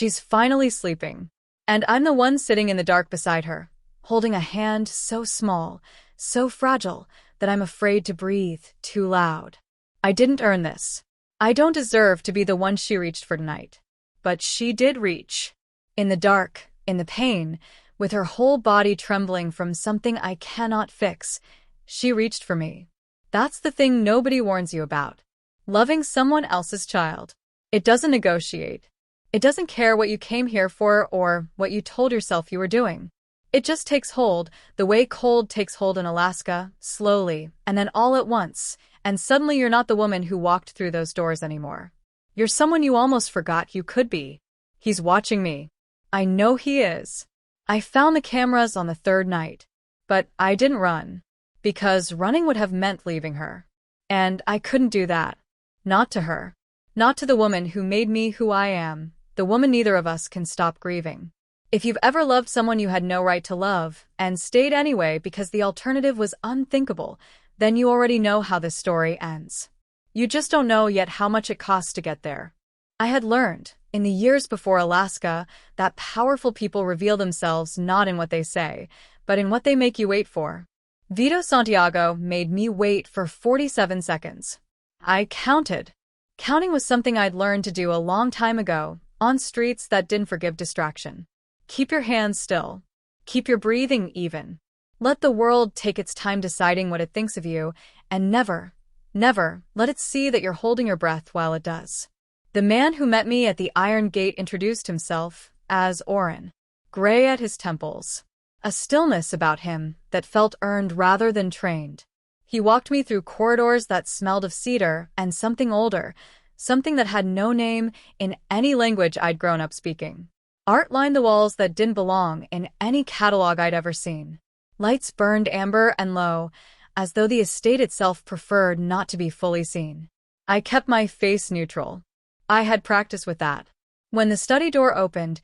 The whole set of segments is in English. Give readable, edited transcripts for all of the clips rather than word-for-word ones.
She's finally sleeping, and I'm the one sitting in the dark beside her, holding a hand so small, so fragile, that I'm afraid to breathe too loud. I didn't earn this. I don't deserve to be the one she reached for tonight. But she did reach. In the dark, in the pain, with her whole body trembling from something I cannot fix, she reached for me. That's the thing nobody warns you about. Loving someone else's child. It doesn't negotiate. It doesn't care what you came here for or what you told yourself you were doing. It just takes hold, the way cold takes hold in Alaska, slowly, and then all at once, and suddenly you're not the woman who walked through those doors anymore. You're someone you almost forgot you could be. He's watching me. I know he is. I found the cameras on the third night. But I didn't run. Because running would have meant leaving her. And I couldn't do that. Not to her. Not to the woman who made me who I am, the woman neither of us can stop grieving. If you've ever loved someone you had no right to love, and stayed anyway because the alternative was unthinkable, then you already know how this story ends. You just don't know yet how much it costs to get there. I had learned, in the years before Alaska, that powerful people reveal themselves not in what they say, but in what they make you wait for. Vito Santiago made me wait for 47 seconds. I counted. Counting was something I'd learned to do a long time ago, on streets that didn't forgive distraction. Keep your hands still. Keep your breathing even. Let the world take its time deciding what it thinks of you, and never let it see that you're holding your breath while it does. The man who met me at the Iron Gate introduced himself as Oren, gray at his temples, a stillness about him that felt earned rather than trained. He walked me through corridors that smelled of cedar and something older, something that had no name in any language I'd grown up speaking. Art lined the walls that didn't belong in any catalog I'd ever seen. Lights burned amber and low, as though the estate itself preferred not to be fully seen. I kept my face neutral. I had practice with that. When the study door opened,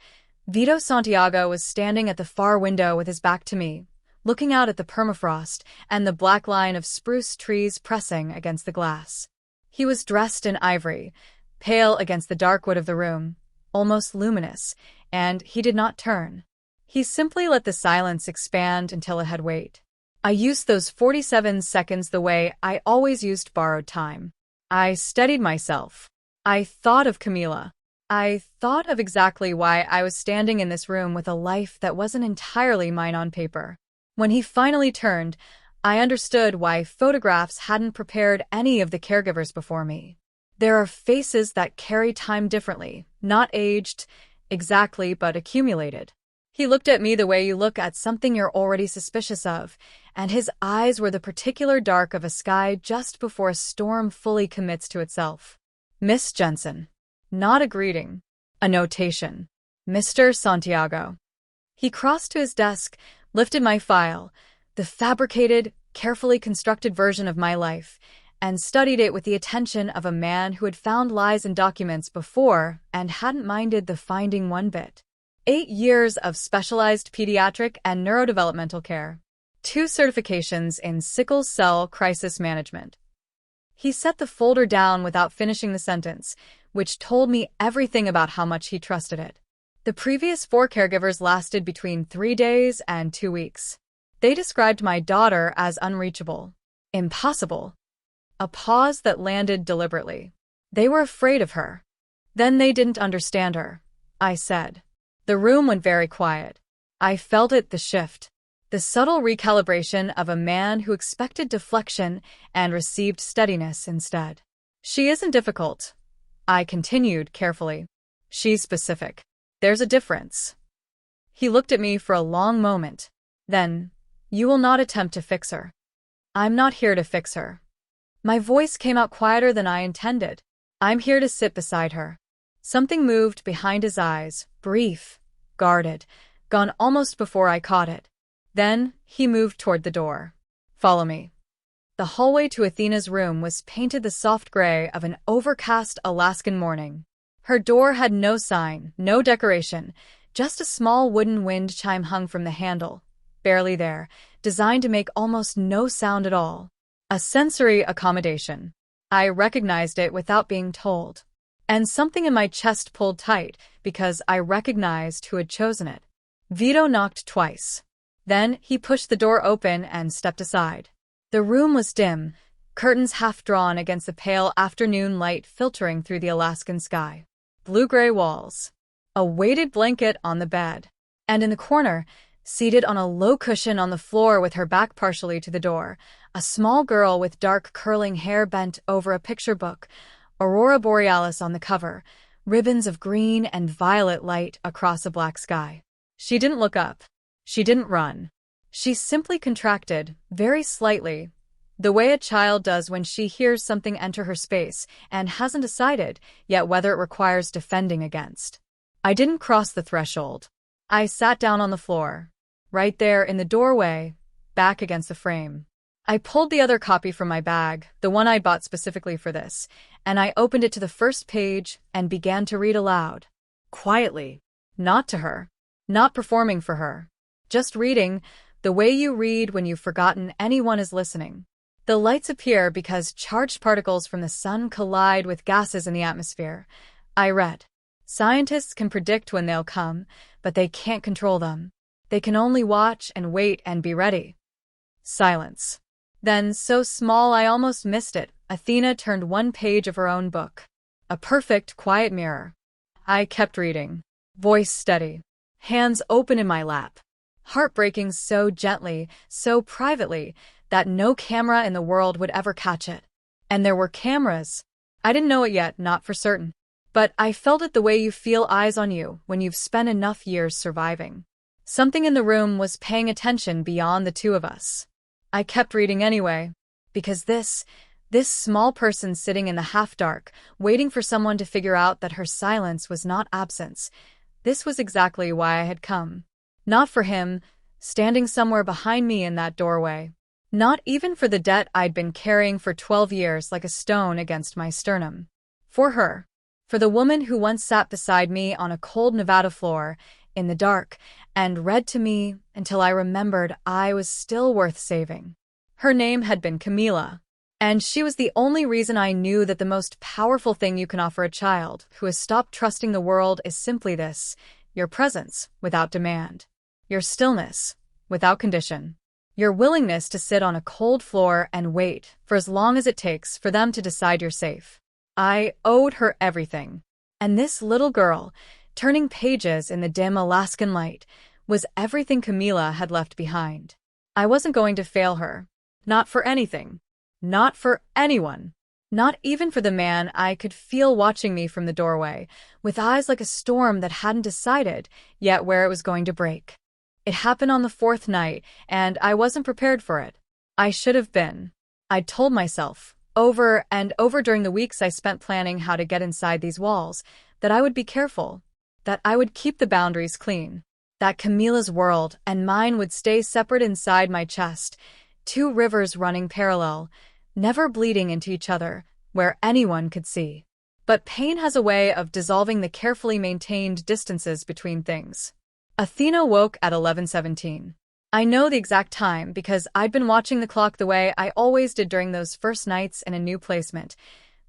Vito Santiago was standing at the far window with his back to me, looking out at the permafrost and the black line of spruce trees pressing against the glass. He was dressed in ivory, pale against the dark wood of the room, almost luminous, and he did not turn. He simply let the silence expand until it had weight. I used those 47 seconds the way I always used borrowed time. I steadied myself. I thought of Camila. I thought of exactly why I was standing in this room with a life that wasn't entirely mine on paper. When he finally turned, I understood why photographs hadn't prepared any of the caregivers before me. There are faces that carry time differently, not aged exactly but accumulated. He looked at me the way you look at something you're already suspicious of, and his eyes were the particular dark of a sky just before a storm fully commits to itself. Miss Jensen. Not a greeting. A notation. Mr. Santiago. He crossed to his desk, lifted my file, the fabricated, carefully constructed version of my life, and studied it with the attention of a man who had found lies in documents before and hadn't minded the finding one bit. 8 years of specialized pediatric and neurodevelopmental care. 2 certifications in sickle cell crisis management. He set the folder down without finishing the sentence, which told me everything about how much he trusted it. The previous 4 caregivers lasted between 3 days and 2 weeks. They described my daughter as unreachable. Impossible. A pause that landed deliberately. They were afraid of her. Then they didn't understand her, I said. The room went very quiet. I felt it, the shift. The subtle recalibration of a man who expected deflection and received steadiness instead. She isn't difficult, I continued carefully. She's specific. There's a difference. He looked at me for a long moment. Then, you will not attempt to fix her. I'm not here to fix her. My voice came out quieter than I intended. I'm here to sit beside her. Something moved behind his eyes, brief, guarded, gone almost before I caught it. Then, he moved toward the door. Follow me. The hallway to Athena's room was painted the soft gray of an overcast Alaskan morning. Her door had no sign, no decoration, just a small wooden wind chime hung from the handle, barely there, designed to make almost no sound at all. A sensory accommodation. I recognized it without being told. and something in my chest pulled tight because I recognized who had chosen it. Vito knocked twice. Then he pushed the door open and stepped aside. The room was dim, curtains half drawn against the pale afternoon light filtering through the Alaskan sky. Blue-gray walls. A weighted blanket on the bed. And in the corner, seated on a low cushion on the floor with her back partially to the door, a small girl with dark curling hair bent over a picture book, Aurora Borealis on the cover, ribbons of green and violet light across a black sky. She didn't look up. She didn't run. She simply contracted, very slightly, the way a child does when she hears something enter her space and hasn't decided yet whether it requires defending against. I didn't cross the threshold. I sat down on the floor, right there in the doorway, back against the frame. I pulled the other copy from my bag, the one I'd bought specifically for this, and I opened it to the first page and began to read aloud. Quietly. Not to her. Not performing for her. Just reading, the way you read when you've forgotten anyone is listening. The lights appear because charged particles from the sun collide with gases in the atmosphere. I read. Scientists can predict when they'll come, but they can't control them. They can only watch and wait and be ready. Silence. Then, so small I almost missed it, Athena turned one page of her own book. A perfect, quiet mirror. I kept reading. Voice steady. Hands open in my lap. Heart breaking so gently, so privately, that no camera in the world would ever catch it. And there were cameras. I didn't know it yet, not for certain. But I felt it the way you feel eyes on you when you've spent enough years surviving. Something in the room was paying attention beyond the two of us. I kept reading anyway, because this small person sitting in the half-dark, waiting for someone to figure out that her silence was not absence, this was exactly why I had come. Not for him, standing somewhere behind me in that doorway. Not even for the debt I'd been carrying for 12 years like a stone against my sternum. For her. For the woman who once sat beside me on a cold Nevada floor, in the dark, and read to me until I remembered I was still worth saving. Her name had been Camila, and she was the only reason I knew that the most powerful thing you can offer a child who has stopped trusting the world is simply this: your presence without demand, your stillness without condition, your willingness to sit on a cold floor and wait for as long as it takes for them to decide you're safe. I owed her everything. And this little girl, turning pages in the dim Alaskan light, was everything Camila had left behind. I wasn't going to fail her. Not for anything. Not for anyone. Not even for the man I could feel watching me from the doorway, with eyes like a storm that hadn't decided yet where it was going to break. It happened on the fourth night, and I wasn't prepared for it. I should have been. I'd told myself, over and over during the weeks I spent planning how to get inside these walls, that I would be careful, that I would keep the boundaries clean, that Camila's world and mine would stay separate inside my chest, two rivers running parallel, never bleeding into each other, where anyone could see. But pain has a way of dissolving the carefully maintained distances between things. Athena woke at 11:17. I know the exact time because I'd been watching the clock the way I always did during those first nights in a new placement,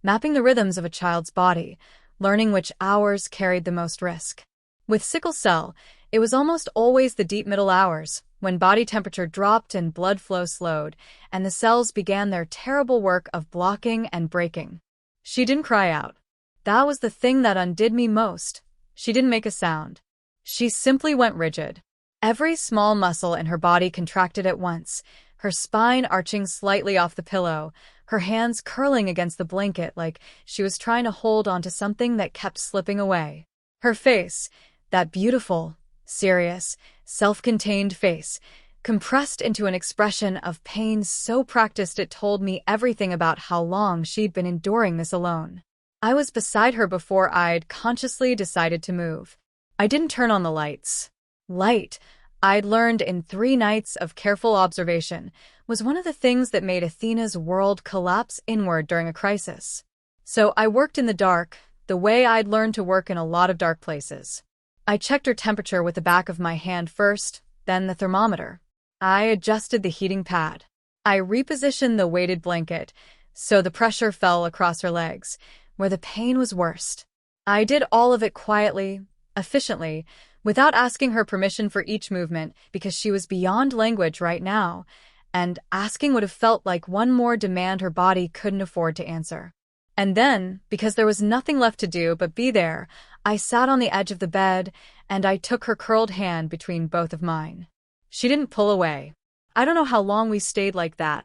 mapping the rhythms of a child's body, learning which hours carried the most risk. With sickle cell, it was almost always the deep middle hours, when body temperature dropped and blood flow slowed, and the cells began their terrible work of blocking and breaking. She didn't cry out. That was the thing that undid me most. She didn't make a sound. She simply went rigid. Every small muscle in her body contracted at once, her spine arching slightly off the pillow, her hands curling against the blanket like she was trying to hold onto something that kept slipping away. Her face, that beautiful, serious, self-contained face, compressed into an expression of pain so practiced it told me everything about how long she'd been enduring this alone. I was beside her before I'd consciously decided to move. I didn't turn on the lights. Light, I'd learned in 3 nights of careful observation, was one of the things that made Athena's world collapse inward during a crisis. So I worked in the dark, the way I'd learned to work in a lot of dark places. I checked her temperature with the back of my hand first, then the thermometer. I adjusted the heating pad. I repositioned the weighted blanket, so the pressure fell across her legs, where the pain was worst. I did all of it quietly, efficiently, without asking her permission for each movement because she was beyond language right now, and asking would have felt like one more demand her body couldn't afford to answer. And then, because there was nothing left to do but be there, I sat on the edge of the bed, and I took her curled hand between both of mine. She didn't pull away. I don't know how long we stayed like that.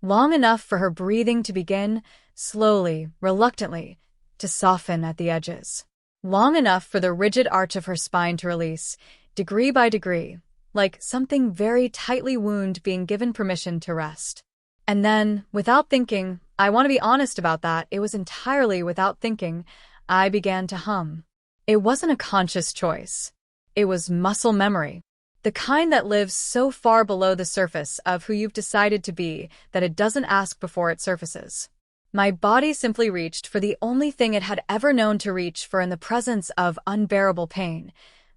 Long enough for her breathing to begin, slowly, reluctantly, to soften at the edges. Long enough for the rigid arch of her spine to release, degree by degree, like something very tightly wound being given permission to rest. And then, without thinking, I want to be honest about that, it was entirely without thinking, I began to hum. It wasn't a conscious choice. It was muscle memory. The kind that lives so far below the surface of who you've decided to be that it doesn't ask before it surfaces. My body simply reached for the only thing it had ever known to reach for in the presence of unbearable pain.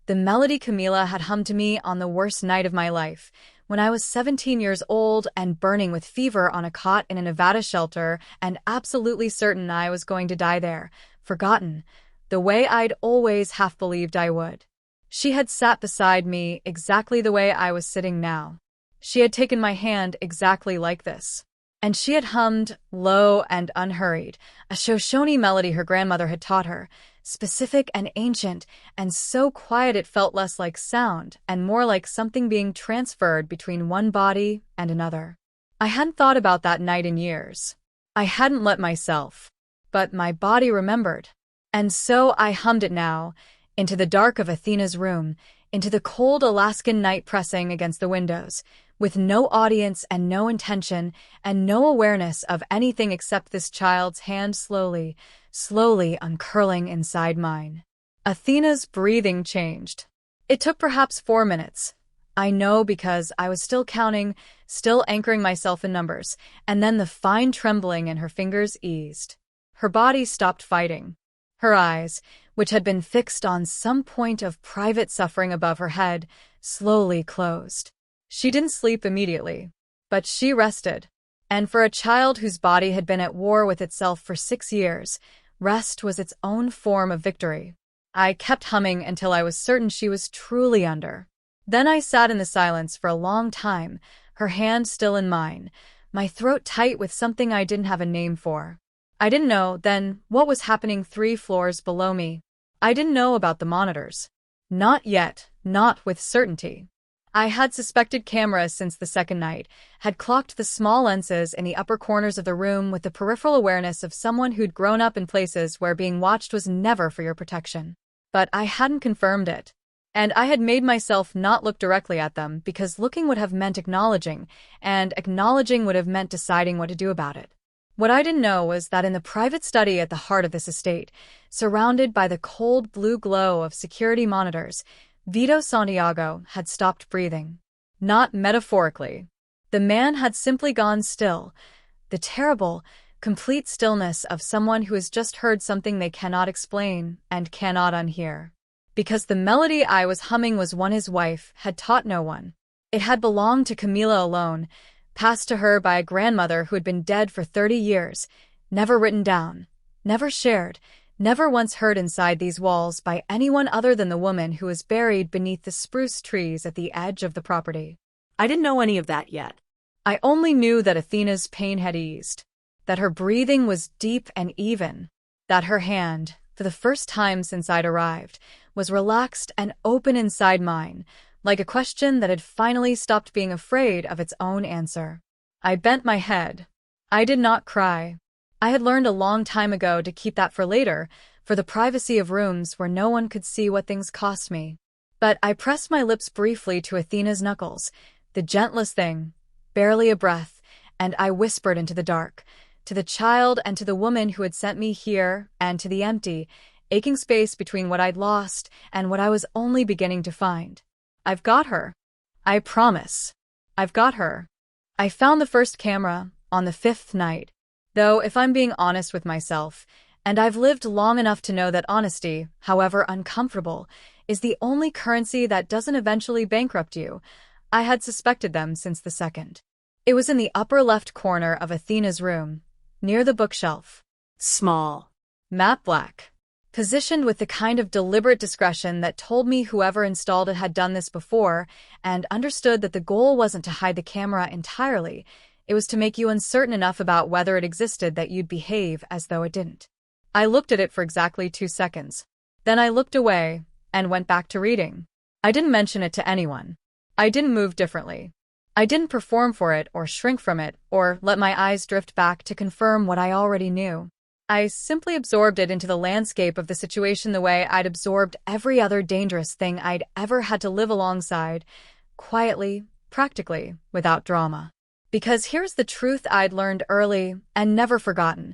The melody Camila had hummed to me on the worst night of my life, when I was 17 years old and burning with fever on a cot in a Nevada shelter and absolutely certain I was going to die there, forgotten, the way I'd always half believed I would. She had sat beside me exactly the way I was sitting now. She had taken my hand exactly like this. And she had hummed, low and unhurried, a Shoshone melody her grandmother had taught her, specific and ancient, and so quiet it felt less like sound and more like something being transferred between one body and another. I hadn't thought about that night in years. I hadn't let myself. But my body remembered. And so I hummed it now, into the dark of Athena's room, into the cold Alaskan night pressing against the windows, with no audience and no intention and no awareness of anything except this child's hand slowly, slowly uncurling inside mine. Athena's breathing changed. It took perhaps 4 minutes. I know because I was still counting, still anchoring myself in numbers, and then the fine trembling in her fingers eased. Her body stopped fighting. Her eyes, which had been fixed on some point of private suffering above her head, slowly closed. She didn't sleep immediately, but she rested. And for a child whose body had been at war with itself for 6 years, rest was its own form of victory. I kept humming until I was certain she was truly under. Then I sat in the silence for a long time, her hand still in mine, my throat tight with something I didn't have a name for. I didn't know, then, what was happening 3 floors below me. I didn't know about the monitors. Not yet, not with certainty. I had suspected cameras since the second night, had clocked the small lenses in the upper corners of the room with the peripheral awareness of someone who'd grown up in places where being watched was never for your protection. But I hadn't confirmed it. And I had made myself not look directly at them because looking would have meant acknowledging, and acknowledging would have meant deciding what to do about it. What I didn't know was that in the private study at the heart of this estate, surrounded by the cold blue glow of security monitors, Vito Santiago had stopped breathing. Not metaphorically. The man had simply gone still, the terrible, complete stillness of someone who has just heard something they cannot explain and cannot unhear. Because the melody I was humming was one his wife had taught no one. It had belonged to Camila alone, passed to her by a grandmother who had been dead for 30 years, never written down, never shared, never once heard inside these walls by anyone other than the woman who was buried beneath the spruce trees at the edge of the property. I didn't know any of that yet. I only knew that Athena's pain had eased, that her breathing was deep and even, that her hand, for the first time since I'd arrived, was relaxed and open inside mine, like a question that had finally stopped being afraid of its own answer. I bent my head. I did not cry. I had learned a long time ago to keep that for later, for the privacy of rooms where no one could see what things cost me. But I pressed my lips briefly to Athena's knuckles, the gentlest thing, barely a breath, and I whispered into the dark, to the child and to the woman who had sent me here, and to the empty, aching space between what I'd lost and what I was only beginning to find. I've got her. I promise. I've got her. I found the first camera on the 5th night. Though, if I'm being honest with myself, and I've lived long enough to know that honesty, however uncomfortable, is the only currency that doesn't eventually bankrupt you, I had suspected them since the second. It was in the upper left corner of Athena's room, near the bookshelf. Small. Matte black. positioned with the kind of deliberate discretion that told me whoever installed it had done this before and understood that the goal wasn't to hide the camera entirely, it was to make you uncertain enough about whether it existed that you'd behave as though it didn't. I looked at it for exactly 2 seconds. Then I looked away and went back to reading. I didn't mention it to anyone. I didn't move differently. I didn't perform for it or shrink from it or let my eyes drift back to confirm what I already knew. I simply absorbed it into the landscape of the situation the way I'd absorbed every other dangerous thing I'd ever had to live alongside, quietly, practically, without drama. Because here's the truth I'd learned early and never forgotten.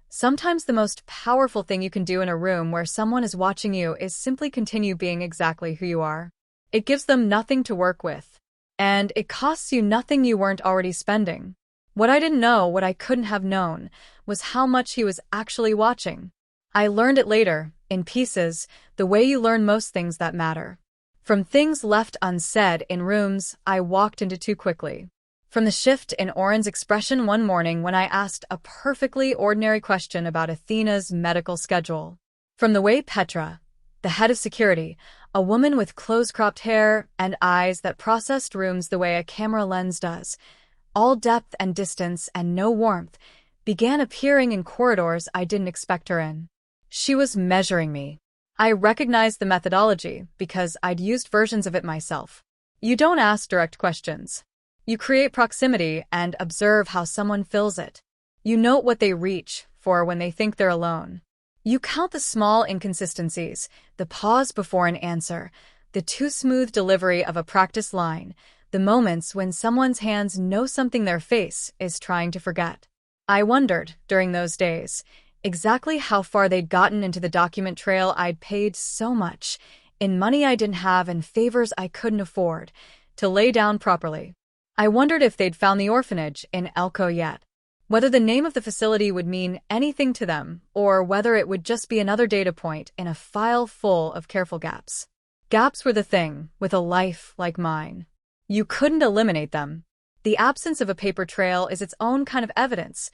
Sometimes the most powerful thing you can do in a room where someone is watching you is simply continue being exactly who you are. It gives them nothing to work with. And it costs you nothing you weren't already spending. What I didn't know, what I couldn't have known, was how much he was actually watching. I learned it later, in pieces, the way you learn most things that matter. From things left unsaid in rooms I walked into too quickly. From the shift in Oren's expression one morning when I asked a perfectly ordinary question about Athena's medical schedule. From the way Petra, the head of security, a woman with close-cropped hair and eyes that processed rooms the way a camera lens does, all depth and distance and no warmth, began appearing in corridors I didn't expect her in. She was measuring me. I recognized the methodology because I'd used versions of it myself. You don't ask direct questions. You create proximity and observe how someone fills it. You note what they reach for when they think they're alone. You count the small inconsistencies, the pause before an answer, the too smooth delivery of a practice line, the moments when someone's hands know something their face is trying to forget. I wondered, during those days, exactly how far they'd gotten into the document trail I'd paid so much, in money I didn't have and favors I couldn't afford, to lay down properly. I wondered if they'd found the orphanage in Elko yet. Whether the name of the facility would mean anything to them, or whether it would just be another data point in a file full of careful gaps. Gaps were the thing, with a life like mine. You couldn't eliminate them. The absence of a paper trail is its own kind of evidence.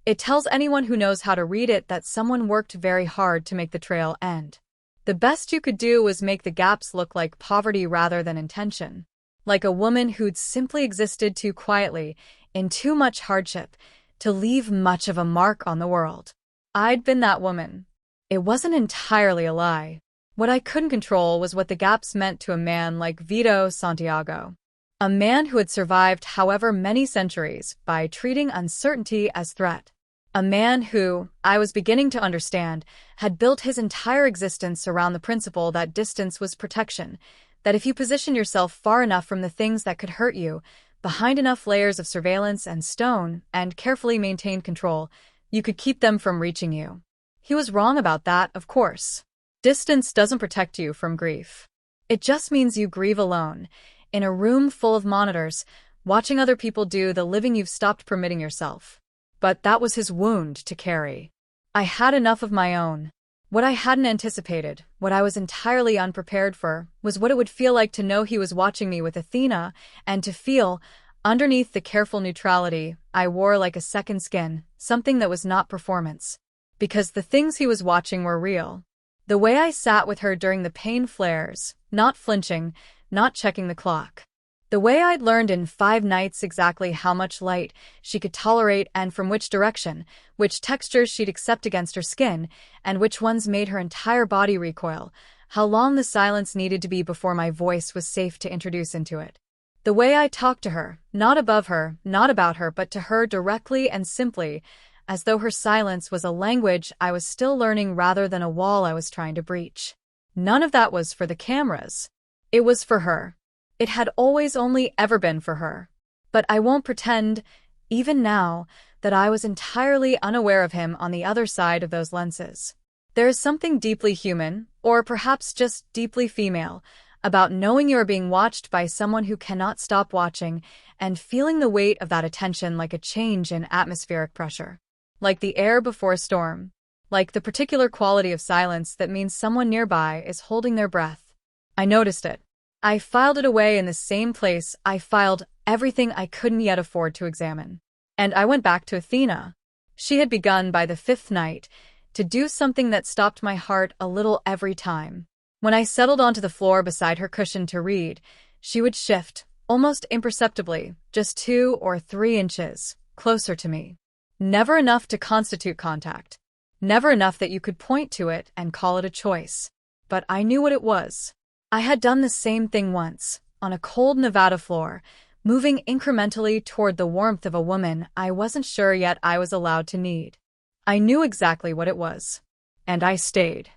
It tells anyone who knows how to read it that someone worked very hard to make the trail end. The best you could do was make the gaps look like poverty rather than intention. Like a woman who'd simply existed too quietly, in too much hardship, to leave much of a mark on the world. I'd been that woman. It wasn't entirely a lie. What I couldn't control was what the gaps meant to a man like Vito Santiago. A man who had survived however many centuries by treating uncertainty as threat. A man who, I was beginning to understand, had built his entire existence around the principle that distance was protection, that if you position yourself far enough from the things that could hurt you, behind enough layers of surveillance and stone and carefully maintained control, you could keep them from reaching you. He was wrong about that, of course. Distance doesn't protect you from grief. It just means you grieve alone, in a room full of monitors, watching other people do the living you've stopped permitting yourself. But that was his wound to carry. I had enough of my own. What I hadn't anticipated, what I was entirely unprepared for, was what it would feel like to know he was watching me with Athena, and to feel, underneath the careful neutrality I wore like a second skin, something that was not performance. Because the things he was watching were real. The way I sat with her during the pain flares, not flinching, not checking the clock. The way I'd learned in 5 nights exactly how much light she could tolerate and from which direction, which textures she'd accept against her skin, and which ones made her entire body recoil, how long the silence needed to be before my voice was safe to introduce into it. The way I talked to her, not above her, not about her, but to her directly and simply, as though her silence was a language I was still learning rather than a wall I was trying to breach. None of that was for the cameras. It was for her. It had always only ever been for her. But I won't pretend, even now, that I was entirely unaware of him on the other side of those lenses. There is something deeply human, or perhaps just deeply female, about knowing you are being watched by someone who cannot stop watching and feeling the weight of that attention like a change in atmospheric pressure. Like the air before a storm. Like the particular quality of silence that means someone nearby is holding their breath. I noticed it. I filed it away in the same place I filed everything I couldn't yet afford to examine. And I went back to Athena. She had begun by the 5th night, to do something that stopped my heart a little every time. When I settled onto the floor beside her cushion to read, she would shift, almost imperceptibly, just 2 or 3 inches, closer to me. Never enough to constitute contact. Never enough that you could point to it and call it a choice. But I knew what it was. I had done the same thing once, on a cold Nevada floor, moving incrementally toward the warmth of a woman I wasn't sure yet I was allowed to need. I knew exactly what it was. And I stayed.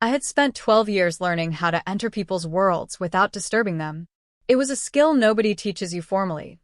I had spent 12 years learning how to enter people's worlds without disturbing them. It was a skill nobody teaches you formally.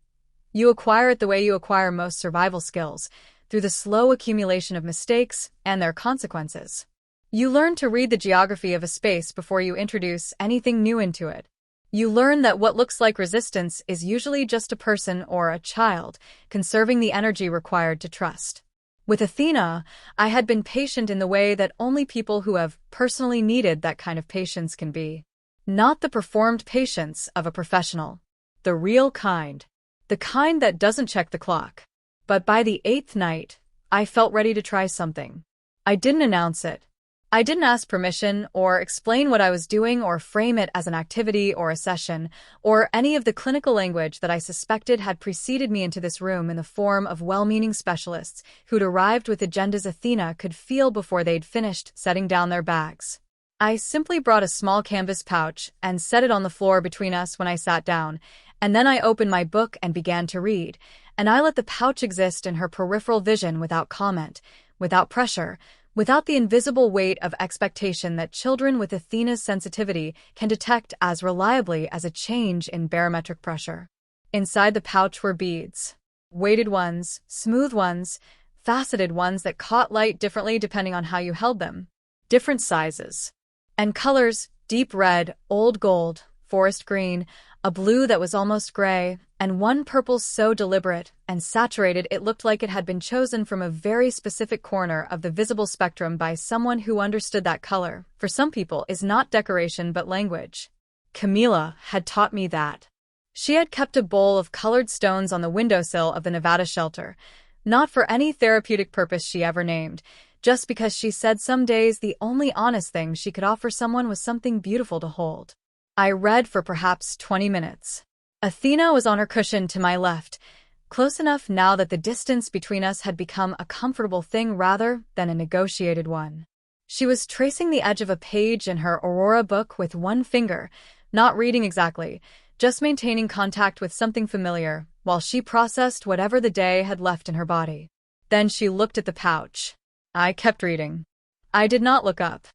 You acquire it the way you acquire most survival skills, through the slow accumulation of mistakes and their consequences. You learn to read the geography of a space before you introduce anything new into it. You learn that what looks like resistance is usually just a person or a child, conserving the energy required to trust. With Athena, I had been patient in the way that only people who have personally needed that kind of patience can be. Not the performed patience of a professional. The real kind. The kind that doesn't check the clock. But by the 8th night, I felt ready to try something. I didn't announce it. I didn't ask permission or explain what I was doing or frame it as an activity or a session or any of the clinical language that I suspected had preceded me into this room in the form of well-meaning specialists who'd arrived with agendas Athena could feel before they'd finished setting down their bags. I simply brought a small canvas pouch and set it on the floor between us when I sat down, and then I opened my book and began to read, and I let the pouch exist in her peripheral vision without comment, without pressure, without the invisible weight of expectation that children with Athena's sensitivity can detect as reliably as a change in barometric pressure. Inside the pouch were beads. Weighted ones, smooth ones, faceted ones that caught light differently depending on how you held them. Different sizes. And colors: deep red, old gold, forest green, a blue that was almost gray, and one purple so deliberate and saturated it looked like it had been chosen from a very specific corner of the visible spectrum by someone who understood that color, for some people, is not decoration but language. Camila had taught me that. She had kept a bowl of colored stones on the windowsill of the Nevada shelter, not for any therapeutic purpose she ever named, just because she said some days the only honest thing she could offer someone was something beautiful to hold. I read for perhaps 20 minutes. Athena was on her cushion to my left, close enough now that the distance between us had become a comfortable thing rather than a negotiated one. She was tracing the edge of a page in her Aurora book with one finger, not reading exactly, just maintaining contact with something familiar, while she processed whatever the day had left in her body. Then she looked at the pouch. I kept reading. I did not look up.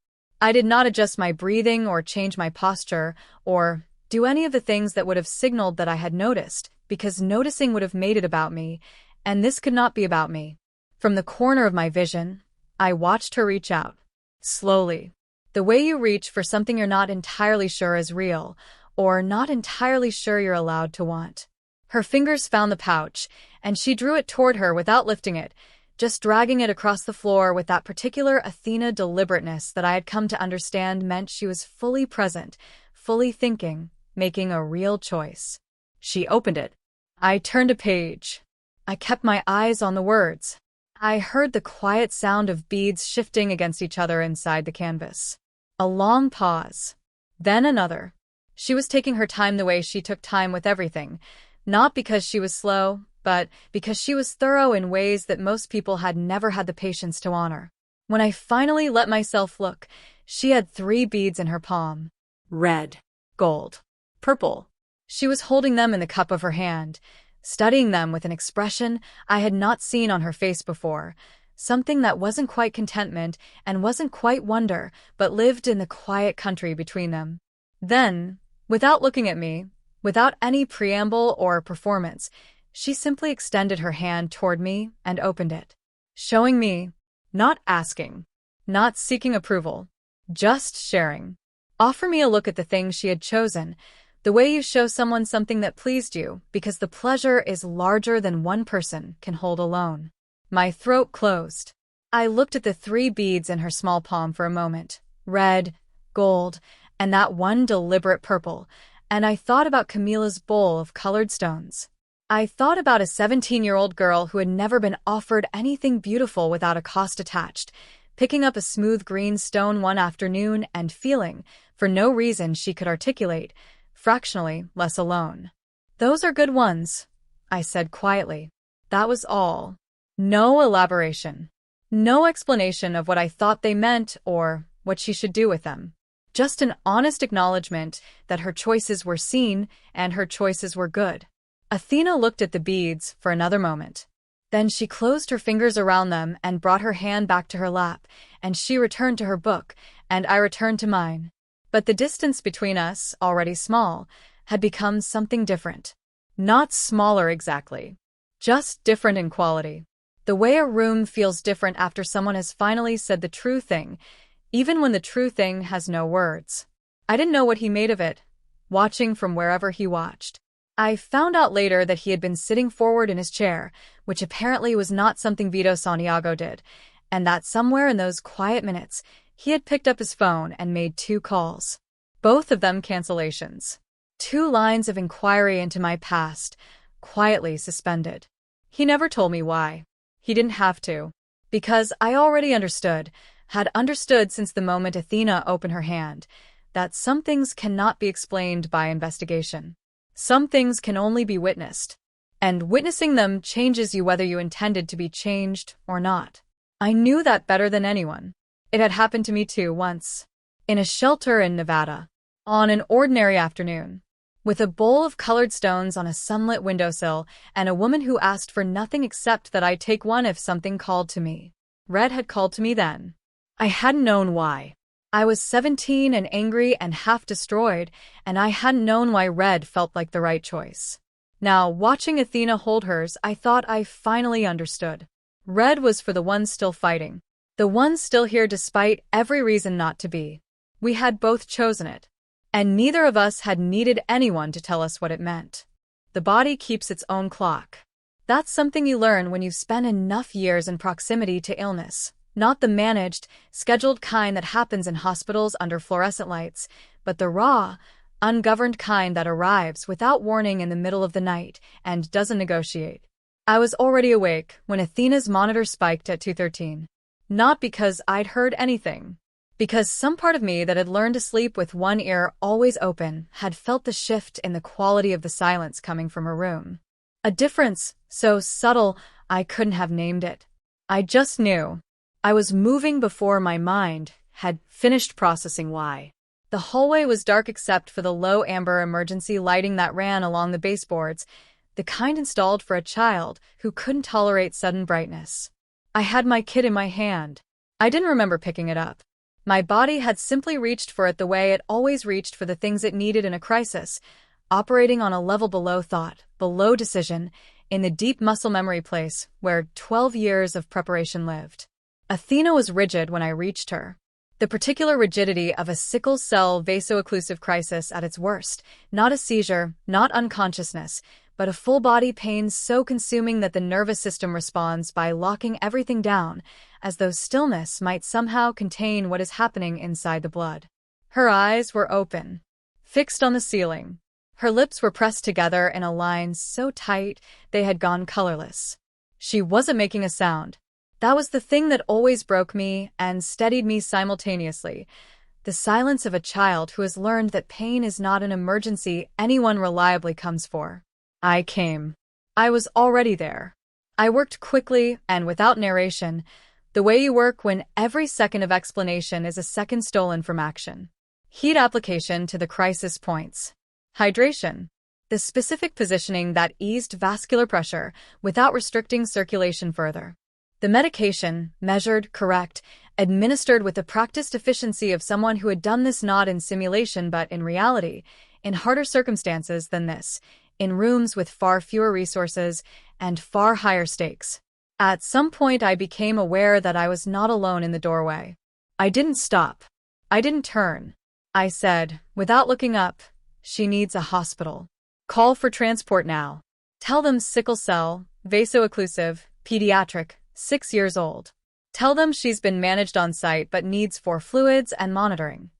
I did not adjust my breathing or change my posture or do any of the things that would have signaled that I had noticed, because noticing would have made it about me, and this could not be about me. From the corner of my vision, I watched her reach out. Slowly. The way you reach for something you're not entirely sure is real, or not entirely sure you're allowed to want. Her fingers found the pouch, and she drew it toward her without lifting it, just dragging it across the floor with that particular Athena deliberateness that I had come to understand meant she was fully present, fully thinking, making a real choice. She opened it. I turned a page. I kept my eyes on the words. I heard the quiet sound of beads shifting against each other inside the canvas. A long pause. Then another. She was taking her time the way she took time with everything, not because she was slow, but because she was thorough in ways that most people had never had the patience to honor. When I finally let myself look, she had 3 beads in her palm. Red, gold, purple. She was holding them in the cup of her hand, studying them with an expression I had not seen on her face before, something that wasn't quite contentment and wasn't quite wonder, but lived in the quiet country between them. Then, without looking at me, without any preamble or performance, she simply extended her hand toward me and opened it, showing me, not asking, not seeking approval, just sharing. Offer me a look at the thing she had chosen, the way you show someone something that pleased you, because the pleasure is larger than one person can hold alone. My throat closed. I looked at the 3 beads in her small palm for a moment, red, gold, and that one deliberate purple, and I thought about Camila's bowl of colored stones. I thought about a 17-year-old girl who had never been offered anything beautiful without a cost attached, picking up a smooth green stone one afternoon and feeling, for no reason she could articulate, fractionally less alone. "Those are good ones," I said quietly. That was all. No elaboration. No explanation of what I thought they meant or what she should do with them. Just an honest acknowledgement that her choices were seen and her choices were good. Athena looked at the beads for another moment. Then she closed her fingers around them and brought her hand back to her lap, and she returned to her book, and I returned to mine. But the distance between us, already small, had become something different. Not smaller exactly, just different in quality. The way a room feels different after someone has finally said the true thing, even when the true thing has no words. I didn't know what he made of it, watching from wherever he watched. I found out later that he had been sitting forward in his chair, which apparently was not something Vito Santiago did, and that somewhere in those quiet minutes, he had picked up his phone and made 2 calls. Both of them cancellations. 2 lines of inquiry into my past, quietly suspended. He never told me why. He didn't have to. Because I already understood, had understood since the moment Athena opened her hand, that some things cannot be explained by investigation. Some things can only be witnessed. And witnessing them changes you whether you intended to be changed or not. I knew that better than anyone. It had happened to me too once. In a shelter in Nevada. On an ordinary afternoon. With a bowl of colored stones on a sunlit windowsill and a woman who asked for nothing except that I take one if something called to me. Red had called to me then. I hadn't known why. I was 17 and angry and half destroyed, and I hadn't known why Red felt like the right choice. Now, watching Athena hold hers, I thought I finally understood. Red was for the ones still fighting. The ones still here despite every reason not to be. We had both chosen it. And neither of us had needed anyone to tell us what it meant. The body keeps its own clock. That's something you learn when you've spent enough years in proximity to illness. Not the managed, scheduled kind that happens in hospitals under fluorescent lights, but the raw, ungoverned kind that arrives without warning in the middle of the night and doesn't negotiate. I was already awake when Athena's monitor spiked at 2:13. Not because I'd heard anything. Because some part of me that had learned to sleep with one ear always open had felt the shift in the quality of the silence coming from her room. A difference so subtle I couldn't have named it. I just knew. I was moving before my mind had finished processing why. The hallway was dark except for the low amber emergency lighting that ran along the baseboards, the kind installed for a child who couldn't tolerate sudden brightness. I had my kit in my hand. I didn't remember picking it up. My body had simply reached for it the way it always reached for the things it needed in a crisis, operating on a level below thought, below decision, in the deep muscle memory place where 12 years of preparation lived. Athena was rigid when I reached her. The particular rigidity of a sickle cell vaso-occlusive crisis at its worst, not a seizure, not unconsciousness, but a full-body pain so consuming that the nervous system responds by locking everything down, as though stillness might somehow contain what is happening inside the blood. Her eyes were open, fixed on the ceiling. Her lips were pressed together in a line so tight they had gone colorless. She wasn't making a sound. That was the thing that always broke me and steadied me simultaneously. The silence of a child who has learned that pain is not an emergency anyone reliably comes for. I came. I was already there. I worked quickly and without narration, the way you work when every second of explanation is a second stolen from action. Heat application to the crisis points. Hydration. The specific positioning that eased vascular pressure without restricting circulation further. The medication, measured, correct, administered with the practiced efficiency of someone who had done this not in simulation but in reality, in harder circumstances than this, in rooms with far fewer resources and far higher stakes. At some point I became aware that I was not alone in the doorway. I didn't stop. I didn't turn. I said, without looking up, she needs a hospital. Call for transport now. Tell them sickle cell, vaso-occlusive, pediatric, 6 years old. Tell them she's been managed on site but needs 4 fluids and monitoring.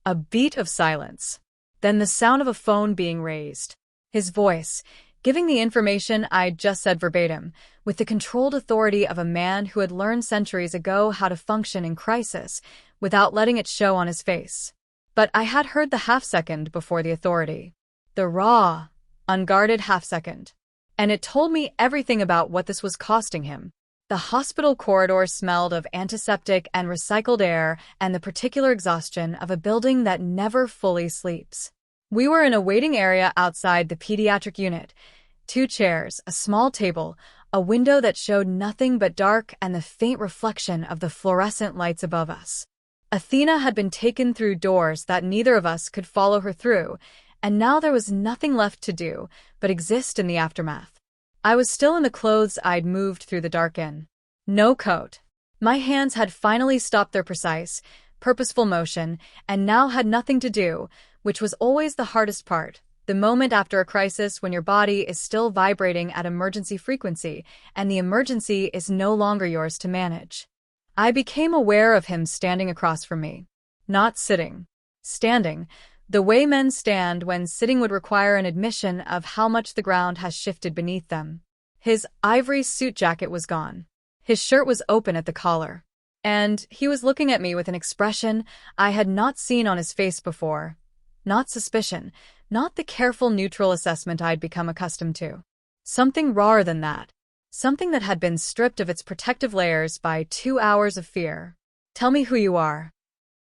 A beat of silence. Then the sound of a phone being raised. His voice, giving the information I'd just said verbatim, with the controlled authority of a man who had learned centuries ago how to function in crisis without letting it show on his face. But I had heard the half-second before the authority. The raw, unguarded half-second. And it told me everything about what this was costing him. The hospital corridor smelled of antiseptic and recycled air and the particular exhaustion of a building that never fully sleeps. We were in a waiting area outside the pediatric unit. 2 chairs, a small table, a window that showed nothing but dark and the faint reflection of the fluorescent lights above us. Athena had been taken through doors that neither of us could follow her through, and now there was nothing left to do but exist in the aftermath. I was still in the clothes I'd moved through the dark in. No coat. My hands had finally stopped their precise, purposeful motion, and now had nothing to do, which was always the hardest part, the moment after a crisis when your body is still vibrating at emergency frequency, and the emergency is no longer yours to manage. I became aware of him standing across from me. Not sitting. Standing, the way men stand when sitting would require an admission of how much the ground has shifted beneath them. His ivory suit jacket was gone. His shirt was open at the collar. And he was looking at me with an expression I had not seen on his face before. Not suspicion, not the careful neutral assessment I'd become accustomed to. Something rawer than that. Something that had been stripped of its protective layers by 2 hours of fear. Tell me who you are.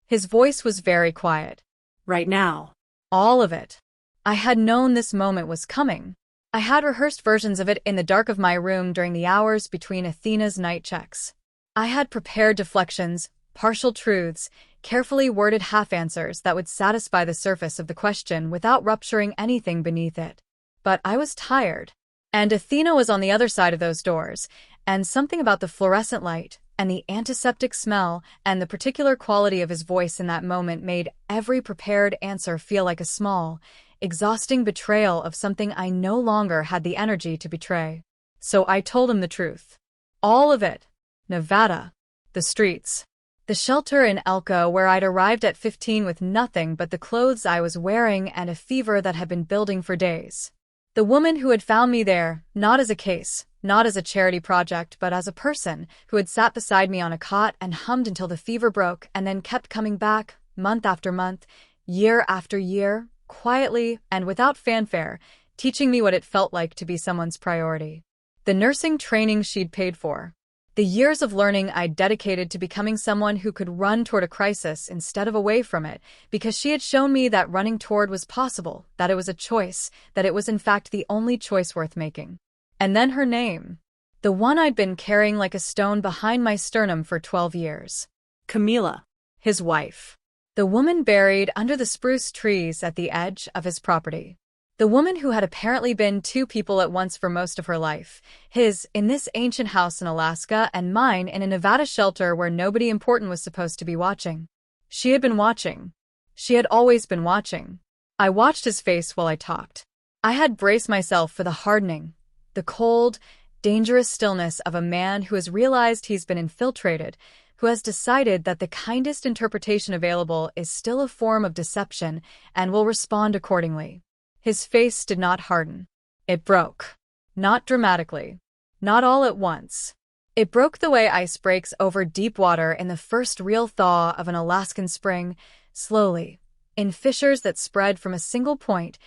His voice was very quiet. Right now. All of it. I had known this moment was coming. I had rehearsed versions of it in the dark of my room during the hours between Athena's night checks. I had prepared deflections, partial truths, carefully worded half-answers that would satisfy the surface of the question without rupturing anything beneath it. But I was tired. And Athena was on the other side of those doors, and something about the fluorescent light, and the antiseptic smell, and the particular quality of his voice in that moment made every prepared answer feel like a small, exhausting betrayal of something I no longer had the energy to betray. So I told him the truth. All of it. Nevada. The streets. The shelter in Elko where I'd arrived at 15 with nothing but the clothes I was wearing and a fever that had been building for days. The woman who had found me there, not as a case, not as a charity project, but as a person who had sat beside me on a cot and hummed until the fever broke and then kept coming back, month after month, year after year, quietly and without fanfare, teaching me what it felt like to be someone's priority. The nursing training she'd paid for. The years of learning I'd dedicated to becoming someone who could run toward a crisis instead of away from it, because she had shown me that running toward was possible, that it was a choice, that it was in fact the only choice worth making. And then her name. The one I'd been carrying like a stone behind my sternum for 12 years. Camila. His wife. The woman buried under the spruce trees at the edge of his property. The woman who had apparently been 2 people at once for most of her life, his in this ancient house in Alaska and mine in a Nevada shelter where nobody important was supposed to be watching. She had been watching. She had always been watching. I watched his face while I talked. I had braced myself for the hardening, the cold, dangerous stillness of a man who has realized he's been infiltrated, who has decided that the kindest interpretation available is still a form of deception and will respond accordingly. His face did not harden. It broke. Not dramatically. Not all at once. It broke the way ice breaks over deep water in the first real thaw of an Alaskan spring, slowly, in fissures that spread from a single point,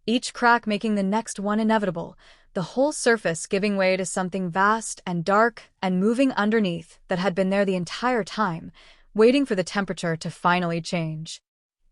each crack making the next one inevitable, the whole surface giving way to something vast and dark and moving underneath that had been there the entire time, waiting for the temperature to finally change.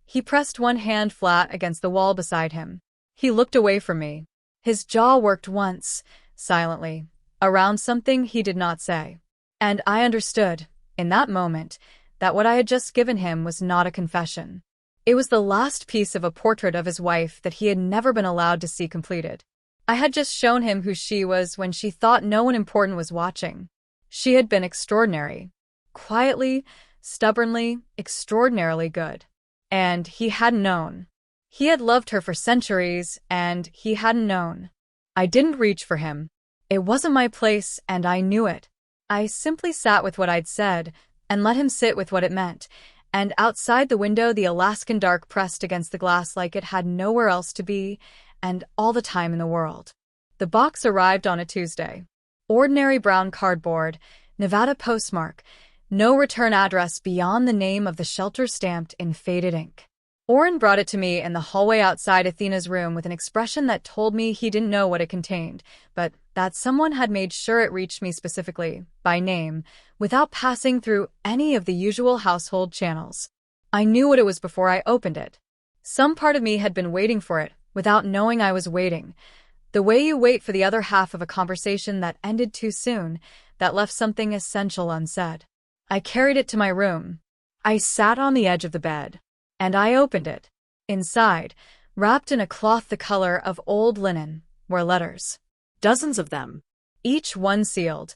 He pressed one hand flat against the wall beside him. He looked away from me. His jaw worked once, silently, around something he did not say. And I understood, in that moment, that what I had just given him was not a confession. It was the last piece of a portrait of his wife that he had never been allowed to see completed. I had just shown him who she was when she thought no one important was watching. She had been extraordinary. Quietly, stubbornly, extraordinarily good. And he hadn't known. He had loved her for centuries, and he hadn't known. I didn't reach for him. It wasn't my place, and I knew it. I simply sat with what I'd said, and let him sit with what it meant, and outside the window the Alaskan dark pressed against the glass like it had nowhere else to be, and all the time in the world. The box arrived on a Tuesday. Ordinary brown cardboard, Nevada postmark, no return address beyond the name of the shelter stamped in faded ink. Oren brought it to me in the hallway outside Athena's room with an expression that told me he didn't know what it contained, but that someone had made sure it reached me specifically, by name, without passing through any of the usual household channels. I knew what it was before I opened it. Some part of me had been waiting for it, without knowing I was waiting. The way you wait for the other half of a conversation that ended too soon, that left something essential unsaid. I carried it to my room. I sat on the edge of the bed. And I opened it. Inside, wrapped in a cloth the color of old linen, were letters. Dozens of them. Each one sealed.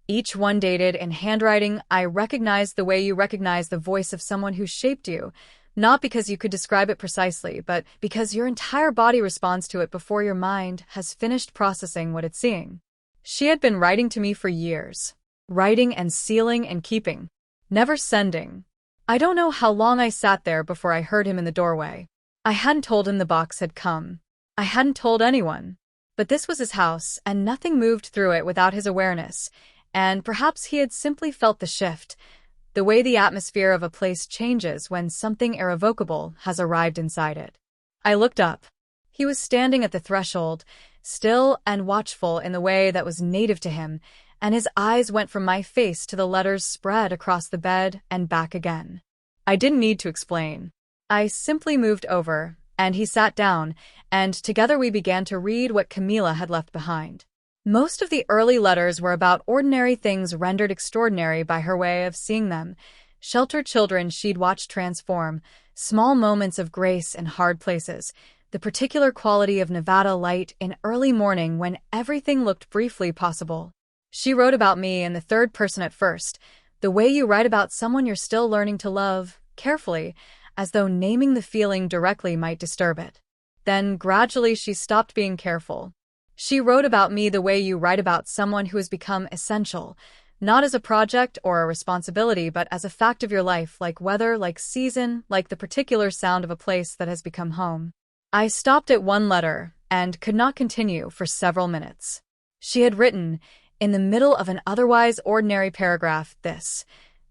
Each one dated in handwriting I recognized the way you recognize the voice of someone who shaped you, not because you could describe it precisely, but because your entire body responds to it before your mind has finished processing what it's seeing. She had been writing to me for years. Writing and sealing and keeping. Never sending. I don't know how long I sat there before I heard him in the doorway. I hadn't told him the box had come. I hadn't told anyone. But this was his house, and nothing moved through it without his awareness, and perhaps he had simply felt the shift, the way the atmosphere of a place changes when something irrevocable has arrived inside it. I looked up. He was standing at the threshold, still and watchful in the way that was native to him, and his eyes went from my face to the letters spread across the bed and back again. I didn't need to explain. I simply moved over, and he sat down, and together we began to read what Camila had left behind. Most of the early letters were about ordinary things rendered extraordinary by her way of seeing them, sheltered children she'd watched transform, small moments of grace in hard places, the particular quality of Nevada light in early morning when everything looked briefly possible. She wrote about me in the third person at first, the way you write about someone you're still learning to love, carefully, as though naming the feeling directly might disturb it. Then, gradually, she stopped being careful. She wrote about me the way you write about someone who has become essential, not as a project or a responsibility, but as a fact of your life, like weather, like season, like the particular sound of a place that has become home. I stopped at one letter and could not continue for several minutes. She had written, in the middle of an otherwise ordinary paragraph, this: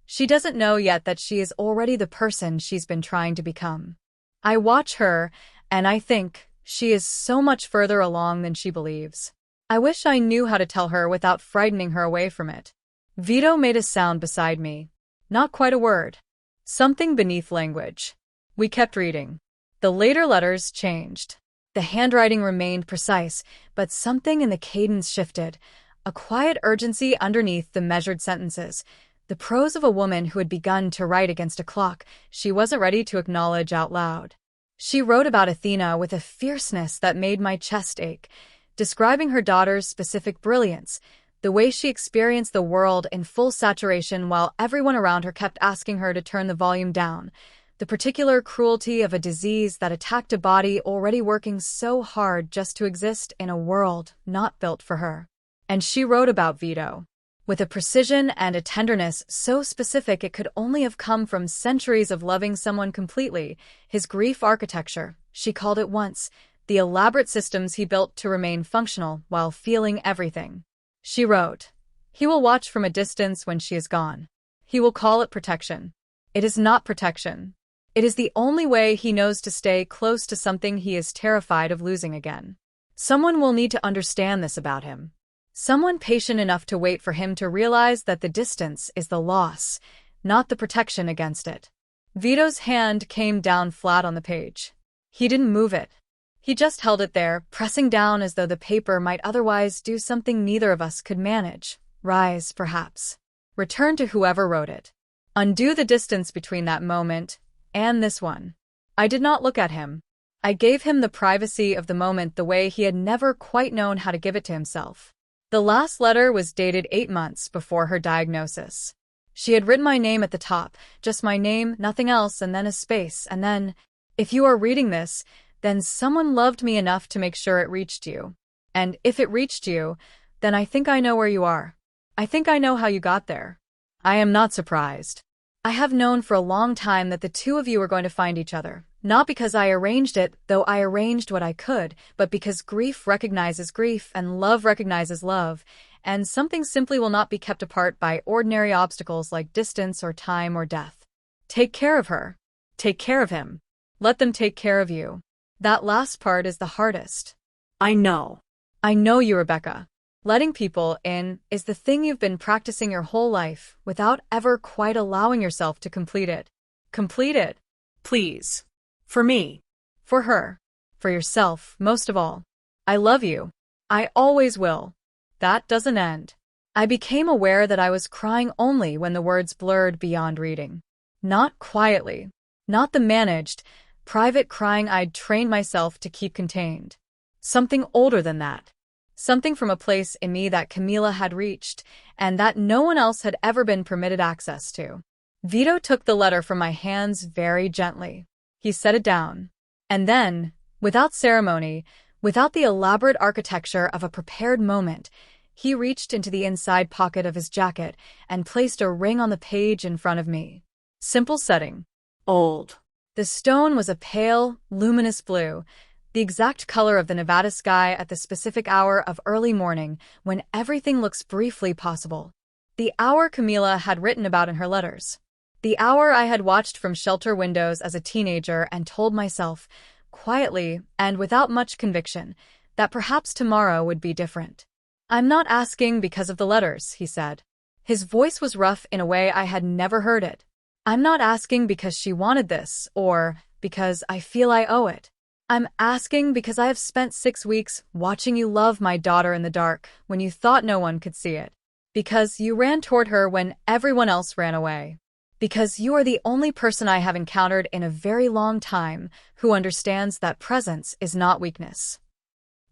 she doesn't know yet that she is already the person she's been trying to become. I watch her, and I think she is so much further along than she believes. I wish I knew how to tell her without frightening her away from it. Vito made a sound beside me. Not quite a word. Something beneath language. We kept reading. The later letters changed. The handwriting remained precise, but something in the cadence shifted. A quiet urgency underneath the measured sentences. The prose of a woman who had begun to write against a clock she wasn't ready to acknowledge out loud. She wrote about Athena with a fierceness that made my chest ache, describing her daughter's specific brilliance, the way she experienced the world in full saturation while everyone around her kept asking her to turn the volume down, the particular cruelty of a disease that attacked a body already working so hard just to exist in a world not built for her. And she wrote about Vito, with a precision and a tenderness so specific it could only have come from centuries of loving someone completely, his grief architecture, she called it once, the elaborate systems he built to remain functional while feeling everything. She wrote, he will watch from a distance when she is gone. He will call it protection. It is not protection. It is the only way he knows to stay close to something he is terrified of losing again. Someone will need to understand this about him. Someone patient enough to wait for him to realize that the distance is the loss, not the protection against it. Vito's hand came down flat on the page. He didn't move it. He just held it there, pressing down as though the paper might otherwise do something neither of us could manage. Rise, perhaps. Return to whoever wrote it. Undo the distance between that moment and this one. I did not look at him. I gave him the privacy of the moment the way he had never quite known how to give it to himself. The last letter was dated 8 months before her diagnosis. She had written my name at the top, just my name, nothing else, and then a space, and then, if you are reading this, then someone loved me enough to make sure it reached you. And if it reached you, then I think I know where you are. I think I know how you got there. I am not surprised. I have known for a long time that the two of you are going to find each other, Not because I arranged it, though I arranged what I could, but because grief recognizes grief and love recognizes love, and something simply will not be kept apart by ordinary obstacles like distance or time or death. Take care of her. Take care of him. Let them take care of you. That last part is the hardest. I know. I know you, Rebecca. Letting people in is the thing you've been practicing your whole life without ever quite allowing yourself to complete it. Complete it. Please. For me. For her. For yourself, most of all. I love you. I always will. That doesn't end. I became aware that I was crying only when the words blurred beyond reading. Not quietly. Not the managed, private crying I'd trained myself to keep contained. Something older than that. Something from a place in me that Camila had reached, and that no one else had ever been permitted access to. Vito took the letter from my hands very gently. He set it down. And then, without ceremony, without the elaborate architecture of a prepared moment, he reached into the inside pocket of his jacket and placed a ring on the page in front of me. Simple setting. Old. The stone was a pale, luminous blue, the exact color of the Nevada sky at the specific hour of early morning when everything looks briefly possible. The hour Camila had written about in her letters. The hour I had watched from shelter windows as a teenager and told myself, quietly and without much conviction, that perhaps tomorrow would be different. I'm not asking because of the letters, he said. His voice was rough in a way I had never heard it. I'm not asking because she wanted this, or because I feel I owe it. I'm asking because I have spent 6 weeks watching you love my daughter in the dark when you thought no one could see it. Because you ran toward her when everyone else ran away. Because you are the only person I have encountered in a very long time who understands that presence is not weakness.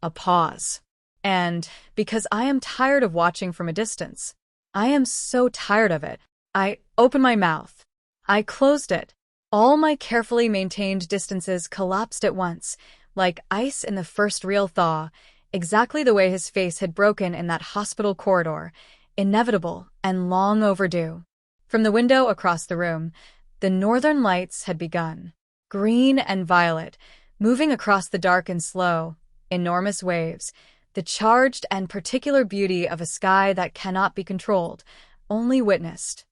A pause. And because I am tired of watching from a distance. I am so tired of it. I opened my mouth. I closed it. All my carefully maintained distances collapsed at once, like ice in the first real thaw, exactly the way his face had broken in that hospital corridor, inevitable and long overdue. From the window across the room, the northern lights had begun, green and violet, moving across the dark in slow, enormous waves, the charged and particular beauty of a sky that cannot be controlled, only witnessed.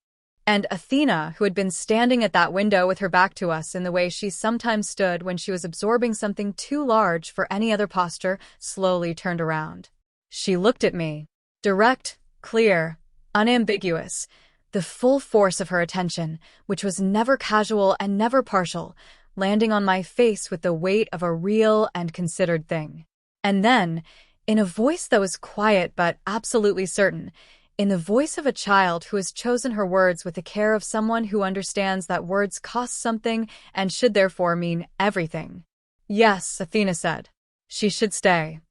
And Athena, who had been standing at that window with her back to us in the way she sometimes stood when she was absorbing something too large for any other posture, slowly turned around. She looked at me, direct, clear, unambiguous, the full force of her attention, which was never casual and never partial, landing on my face with the weight of a real and considered thing. And then, in a voice that was quiet but absolutely certain, in the voice of a child who has chosen her words with the care of someone who understands that words cost something and should therefore mean everything. Yes, Athena said. She should stay.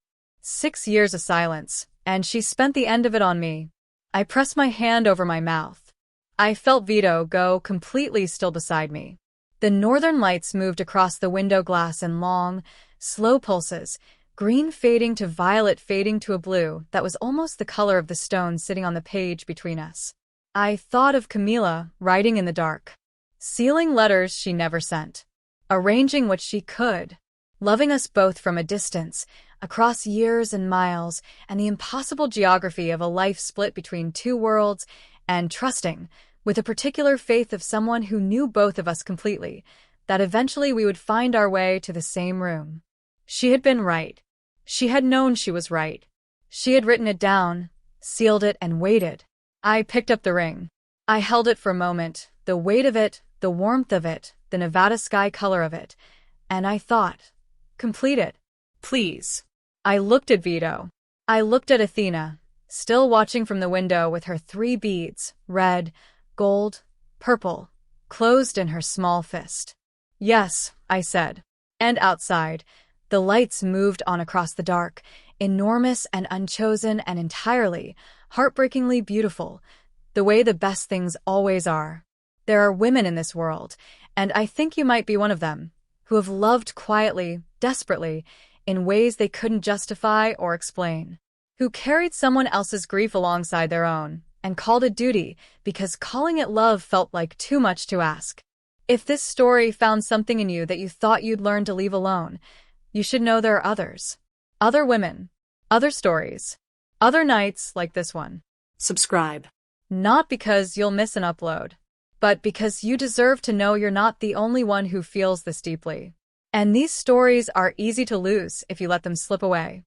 6 years of silence, and she spent the end of it on me. I pressed my hand over my mouth. I felt Vito go completely still beside me. The northern lights moved across the window glass in long, slow pulses, green fading to violet fading to a blue that was almost the color of the stone sitting on the page between us. I thought of Camila writing in the dark, sealing letters she never sent, arranging what she could, loving us both from a distance, across years and miles, and the impossible geography of a life split between two worlds, and trusting, with a particular faith of someone who knew both of us completely, that eventually we would find our way to the same room. She had been right. She had known she was right. She had written it down, sealed it, and waited. I picked up the ring. I held it for a moment, the weight of it, the warmth of it, the Nevada sky color of it, and I thought, complete it. Please. I looked at Vito. I looked at Athena, still watching from the window with her 3 beads, red, gold, purple, closed in her small fist. Yes, I said. And outside, the lights moved on across the dark, enormous and unchosen and entirely, heartbreakingly beautiful, the way the best things always are. There are women in this world, and I think you might be one of them, who have loved quietly, desperately, in ways they couldn't justify or explain, who carried someone else's grief alongside their own, and called it duty because calling it love felt like too much to ask. If this story found something in you that you thought you'd learn to leave alone, you should know there are others. Other women. Other stories. Other nights like this one. Subscribe. Not because you'll miss an upload, but because you deserve to know you're not the only one who feels this deeply. And these stories are easy to lose if you let them slip away.